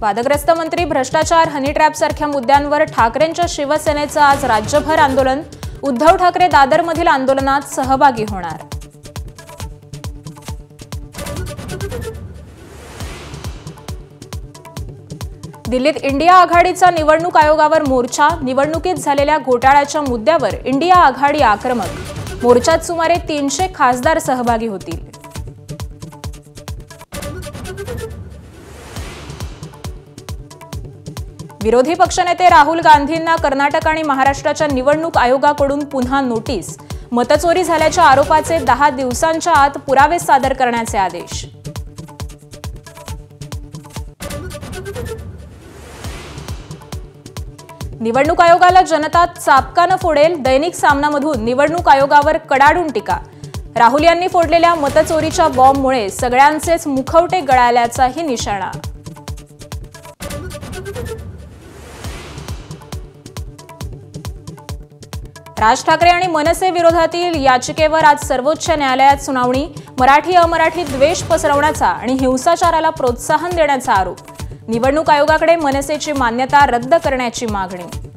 वादग्रस्त मंत्री, भ्रष्टाचार, हनी ट्रॅप सारख्या मुद्द्यांवर ठाकरेंच्या शिवसेनेचं आज राज्यभर आंदोलन. उद्धव ठाकरे दादरमधील आंदोलनात सहभागी होणार. दिल्लीत इंडिया आघाडीचा निवडणूक आयोगावर मोर्चा. निवडणुकीत झालेल्या घोटाळ्याच्या मुद्द्यावर इंडिया आघाडी आक्रमक. मोर्चात सुमारे 300 खासदार सहभागी होतील. विरोधी पक्षनेते राहुल गांधींना कर्नाटक आणि महाराष्ट्राच्या निवडणूक आयोगाकडून पुन्हा नोटीस. मतचोरी झाल्याच्या आरोपाचे 10 दिवसांच्या आत पुरावे सादर करण्याचे आदेश. निवडणूक आयोगाला जनता चापकानं फोडेल. दैनिक सामनामधून निवडणूक आयोगावर कडाडून टीका. राहुल यांनी फोडलेल्या मतचोरीच्या बॉम्बमुळे सगळ्यांचेच मुखवटे गळाल्याचाही निशाणा. राज ठाकरे आणि मनसे विरोधातील याचिकेवर आज सर्वोच्च न्यायालयात सुनावणी. मराठी अमराठी द्वेष पसरवण्याचा आणि हिंसाचाराला प्रोत्साहन देण्याचा आरोप. निवडणूक आयोगाकडे मनसेची मान्यता रद्द करण्याची मागणी.